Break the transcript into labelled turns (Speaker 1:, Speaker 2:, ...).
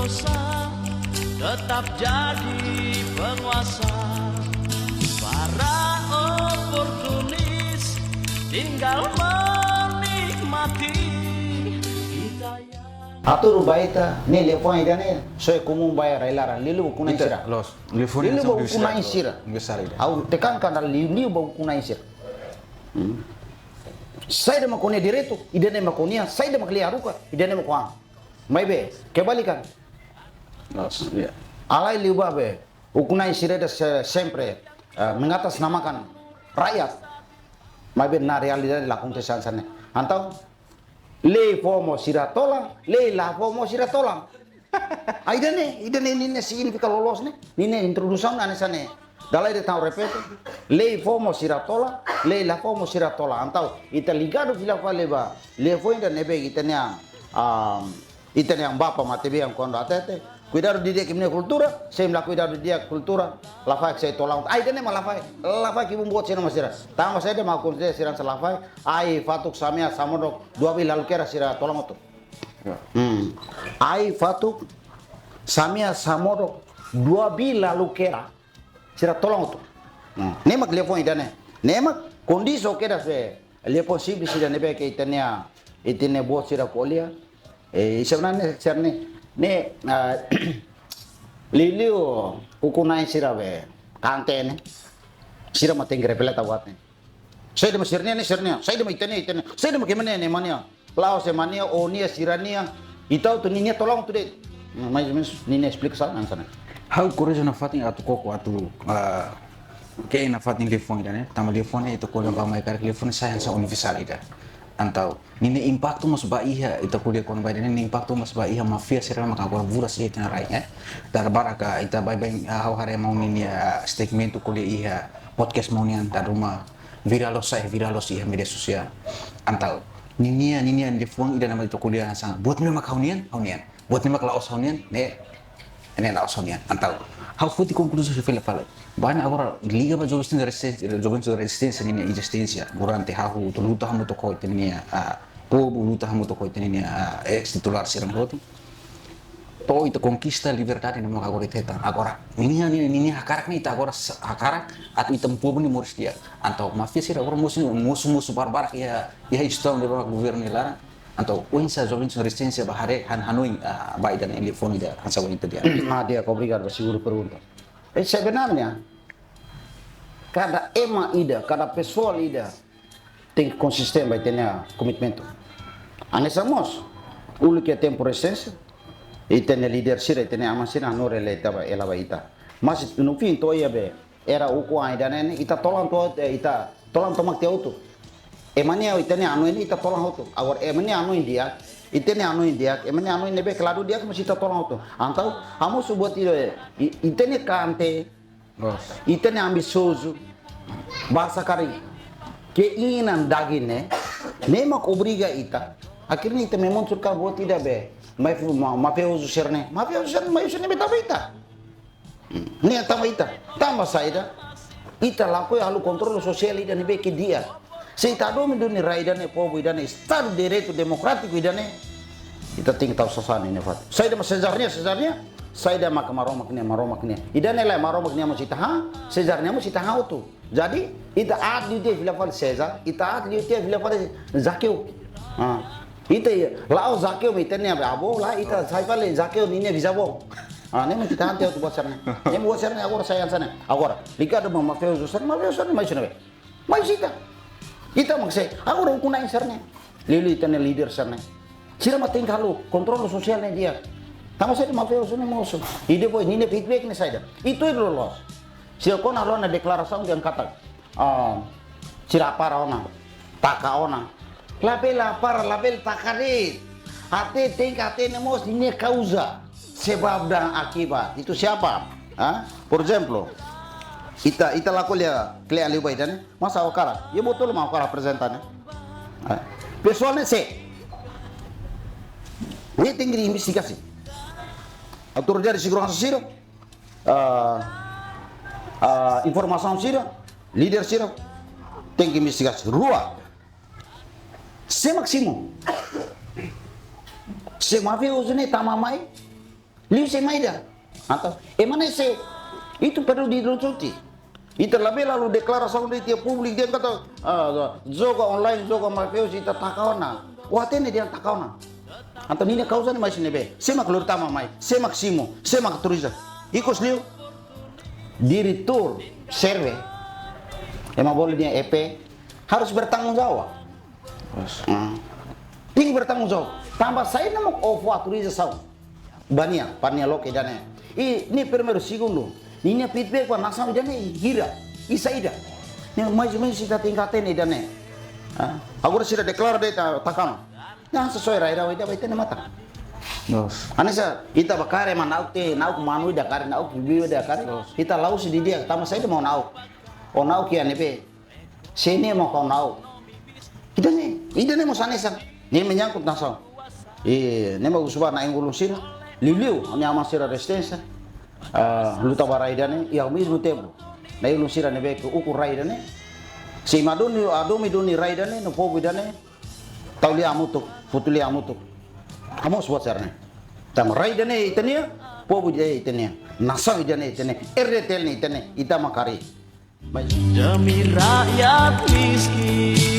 Speaker 1: berdosa tetap jadi penguasa. Para oportunis tinggal menikmati hidayah.
Speaker 2: Atur baita ne le point dane so kumum bayar ilaran lilu kuna isira
Speaker 3: Los, telefone
Speaker 2: lilu
Speaker 3: sa
Speaker 2: ba kuna isira
Speaker 3: Besar ida.
Speaker 2: au tekan kan lilu ba kuna isira sai da makone direto idane makonia sai da makli aruka idane makwa mai be kebalikan
Speaker 3: Los, ya.
Speaker 2: alai liu ba be ukuna isira da sempre mengatasnamakan rakyat mai be na realidade la kontesan sana antau le fomo sira tolang le la fomo sira tolang idane nine significa lolos ne nine introdução na nessa ne dalai de tau repete le fomo sira tolang le la fomo sira tolang antau ita ligado vila faleba le foi da nebe itania bapa matebe yang kondo atete cuidado di dia kimne kultura sem la cuidado dia kultura la fa sai tolang ai dene la fa ki bumbo sira masira tama sai de ma kon sira la fa ai fatuk samia samodok dua bi lalu kera sira tolang oto ai fatuk samia samodok dua bi lalu kera sira tolang oto nemak lefon idane nemak kondiso kera se le possibile sira nebe ke itene bo sira kolia sebenarnya serne ne liliu ukunai sirabe kantene sira matengre pelata watne saya de masirnya ne sirnya saya de itene saya de kemane ne mania lao se mania onia sirania itau tu ninya tolong tu de mais ninya explica sana sana
Speaker 3: How courage na fatin atu koko atu ke na fatin telefone ida ne tama telefone itu ko ba mai kar telefone saya sa universal ida antau nini impacto mas ba iha ita kuliah kon ba nini impacto mas ba iha mafia sira maka ko vuras ita na rai dar baraka ita bai bai hau hare mau nini statement kuliah iha podcast mau nian dar rumah viralos iha media sosial antau nini di fuang ida nama itu kuliah sang buat memang kaunian buat memang laos kaunian ne laos kaunian antau hau futi konklusi fele fale banyak agora liga ba jogos resistência nini existência durante hahu to luta hamu to ko tini povo luta hamu to ko tini ex titular sirang roti to itu conquista liberdade no agora teta agora nini hakarak ni ita agora hakarak at item povo ni moris dia antau mafia sira agora musuh barbar ya istão de governo lara antau uinsa jogos resistência bahare hanoi baidan telefone dia hansa wanita dia
Speaker 2: dia obrigado seguro pergunta sebenarnya cada ida, cada pessoa ida tem que consistir vai ter commitmento. Anesamos, o que tem por essência e tem leadership e tem amasina no rele ela vai ita. Mas no fim to ia be era o ko ainda né ita tolang tomak te auto. E mania ita ne anu ini ita tolang auto. Agora e mania anu India itene anu India, e mania anu nebe claro dia que masita tolang auto. Antau, amo subot itene cante itene ambicioso basta kari keinginan dagingnya nemak obriga ita akhirnya ita memang surka buat tidak be mafioso serne betapa ita nih tambah ita tambah saya ita laku halu kontrol sosial ida nebe ke dia seita do menduni raida ne povo ida ne estado direito democrático ida ne ita tinggal tahu sasana ini fat saya dah sezarnya saya dah maromaknya ida nela maromaknya masih tahan sezarnya masih tahan itu jadi ita at liute vilafal Cesar ita at liute vilafal Zakeu ita lao Zakeu mitenya abo lah ita saya paling Zakeu ninya bisa bo ne mesti tahan teu buat sana ne buat sana agora saya sana agora ligado mafioso mais sana mais ita maksai agora ukuna insarnya lilu ita ne leader sana sira mating halu kontrol sosialnya dia tama saya mafioso ne moso ide boy nine feedback ne saya itu lolos sira kona rona deklarasi yang kata sira para ona taka ona label takarit hati tingkate ne mos ini causa sebab dan akibat itu siapa por exemplo ita laku lia klien liu baidan masa okara ya betul mau okara presentan pessoalnya ini tinggi investigasi autoridade de segurança sira informação sira líder sira tem que investigar rua se máximo se mafioso ne tamamai Liu se maida. Atau, mana se? Itu perlu diluncuti. Itu lebih lalu deklarasi di tiap publik dia kata, zoga online, zoga mafia kita takawana. Wah ini dia takawana. Atau ini kau sana masih nebe. Semak lur tama mai, semak simo, semak turisme. Ikut liu. Direktur survei, emang boleh dia EP harus bertanggung jawab. Tinggi bertanggung jawab. Tambah saya nama ofwa turisme sau. Bania loke dana. Ini primeiro segundo. Ini feedback pa nasam dana hira. Isa ida. Yang mais kita tingkatin dana. Agora sudah deklar data takam. Yang sesuai raira ida baita mata.
Speaker 3: Dos.
Speaker 2: Anissa kita bakare man nauk manu da kare nauk bibi da kare. Kita lau si dia tama saya mau nauk. O nauk ya nebe. Sini mau kau nauk. Kita nih, ida nih mau sanesa. Ini menyangkut nasam. Ini mau subah naik ulusin. Liliu hanya masih resistance. Luta baraidane ya mesmo tempo. Na ilusira nebe ke ukur raidane. Si maduni adomi doni raidane no povo idane. Tauli amutuk, putuli amutuk. Amos buat sarane. Tam raidane itania, povo ide itania. Nasang idane itania. RTL ni itania, ita makari.
Speaker 1: Demi rakyat miskin